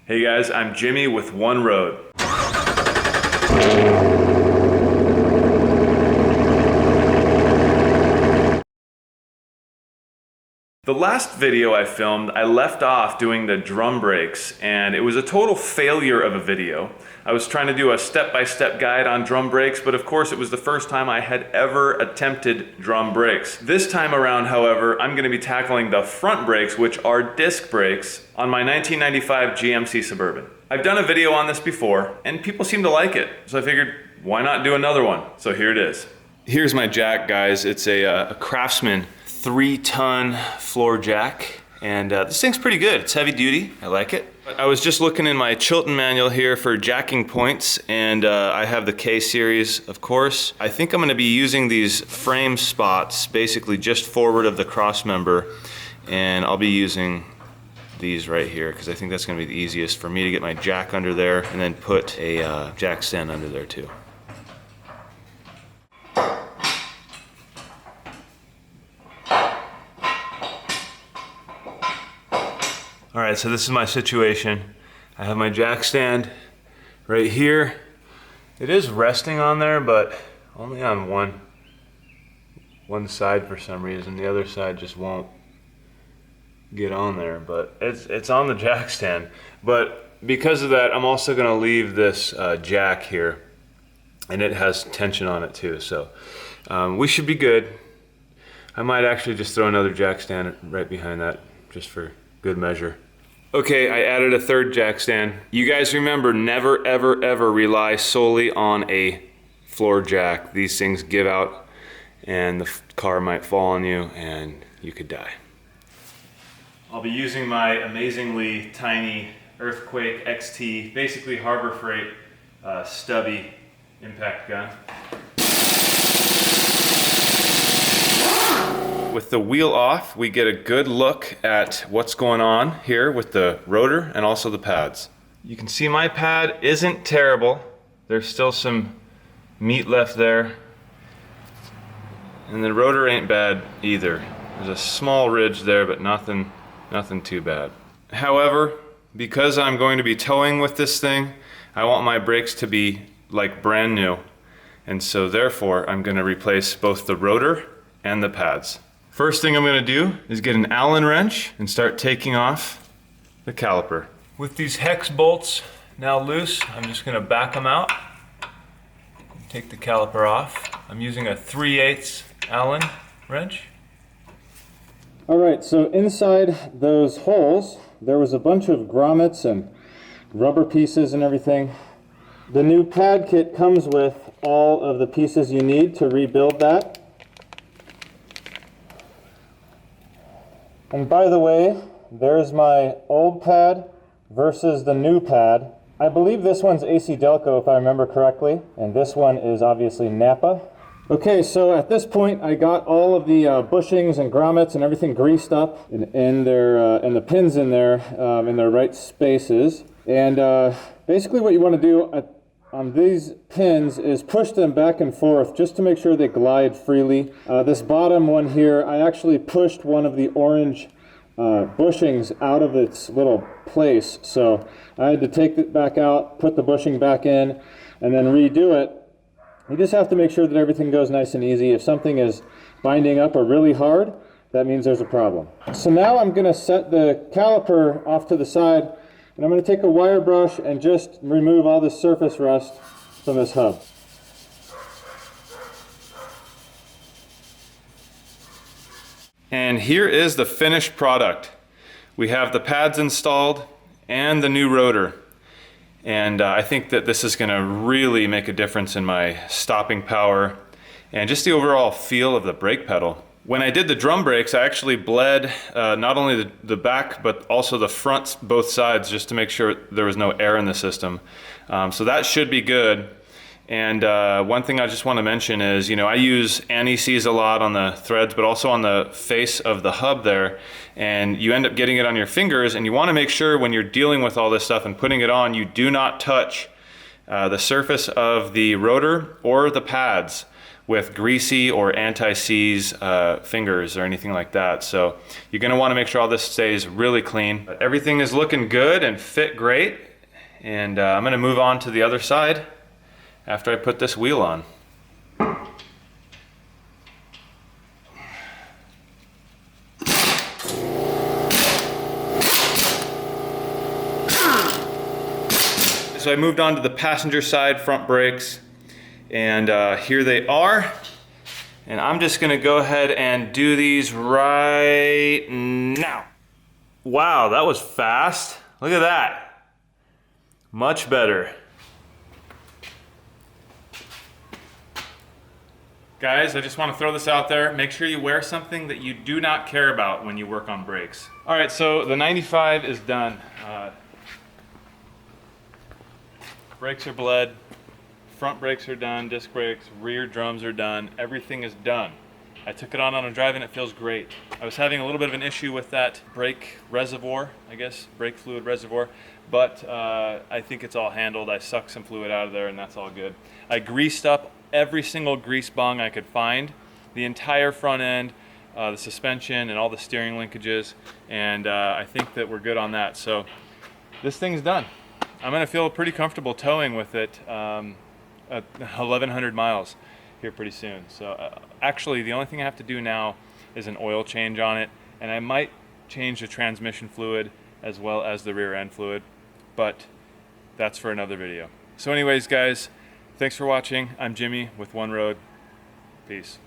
Hey guys, I'm Jimmy with One Road. The last video I filmed, I left off doing the drum brakes, and it was a total failure of a video. I was trying to do a step-by-step guide on drum brakes, but of course it was the first time I had ever attempted drum brakes. This time around, however, I'm going to be tackling the front brakes, which are disc brakes, on my 1995 GMC Suburban. I've done a video on this before, and people seem to like it, so I figured, why not do another one? So here it is. Here's my jack, guys. It's a Craftsman 3-ton floor jack, and this thing's pretty good. It's heavy duty. I like it. I was just looking in my Chilton manual here for jacking points, and I have the K series, of course. I think I'm going to be using these frame spots basically just forward of the cross member, and I'll be using these right here because I think that's going to be the easiest for me to get my jack under there and then put a jack stand under there too. All right, so this is my situation. I have my jack stand right here. It is resting on there, but only on one side for some reason. The other side just won't get on there, but it's on the jack stand. But because of that, I'm also gonna leave this jack here, and it has tension on it too, so we should be good. I might actually just throw another jack stand right behind that, just for good measure. Okay, I added a third jack stand. You guys remember, never, ever, ever rely solely on a floor jack. These things give out and the car might fall on you and you could die. I'll be using my amazingly tiny Earthquake XT, basically Harbor Freight stubby impact gun. With the wheel off, we get a good look at what's going on here with the rotor and also the pads. You can see my pad isn't terrible. There's still some meat left there. And the rotor ain't bad either. There's a small ridge there, but nothing too bad. However, because I'm going to be towing with this thing, I want my brakes to be like brand new. And so therefore, I'm going to replace both the rotor and the pads. First thing I'm going to do is get an Allen wrench and start taking off the caliper. With these hex bolts now loose, I'm just going to back them out, take the caliper off. I'm using a 3/8 Allen wrench. All right, so inside those holes, there was a bunch of grommets and rubber pieces and everything. The new pad kit comes with all of the pieces you need to rebuild that. And by the way, there's my old pad versus the new pad. I believe this one's AC Delco if I remember correctly, and this one is obviously Napa. Okay, so at this point I got all of the bushings and grommets and everything greased up and the pins in there in their right spaces. And basically what you want to do on these pins is push them back and forth just to make sure they glide freely. This bottom one here, I actually pushed one of the orange bushings out of its little place. So I had to take it back out, put the bushing back in, and then redo it. You just have to make sure that everything goes nice and easy. If something is binding up or really hard, that means there's a problem. So now I'm going to set the caliper off to the side, and I'm going to take a wire brush and just remove all the surface rust from this hub. And here is the finished product. We have the pads installed and the new rotor. And I think that this is going to really make a difference in my stopping power and just the overall feel of the brake pedal. When I did the drum brakes, I actually bled not only the back, but also the fronts, both sides, just to make sure there was no air in the system. So that should be good. And one thing I just want to mention is, I use anti-seize a lot on the threads, but also on the face of the hub there. And you end up getting it on your fingers, and you want to make sure when you're dealing with all this stuff and putting it on, you do not touch the surface of the rotor or the pads. with greasy or anti-seize fingers or anything like that. So you're gonna wanna make sure all this stays really clean. But everything is looking good and fit great. And I'm gonna move on to the other side after I put this wheel on. So I moved on to the passenger side front brakes, and here they are. And I'm just gonna go ahead and do these right now. Wow, that was fast. Look at that. Much better. Guys, I just want to throw this out there. Make sure you wear something that you do not care about when you work on brakes. All right, so the 95 is done. Brakes are bled, front brakes are done, disc brakes, rear drums are done, everything is done. I took it on a drive and it feels great. I was having a little bit of an issue with that brake reservoir, I guess, brake fluid reservoir, but I think it's all handled. I sucked some fluid out of there and that's all good. I greased up every single grease bung I could find, the entire front end, the suspension and all the steering linkages, and I think that we're good on that. So this thing's done. I'm gonna feel pretty comfortable towing with it at 1,100 miles here pretty soon. So actually the only thing I have to do now is an oil change on it, and I might change the transmission fluid as well as the rear end fluid, but that's for another video. So anyways guys, thanks for watching. I'm Jimmy with One Road. Peace.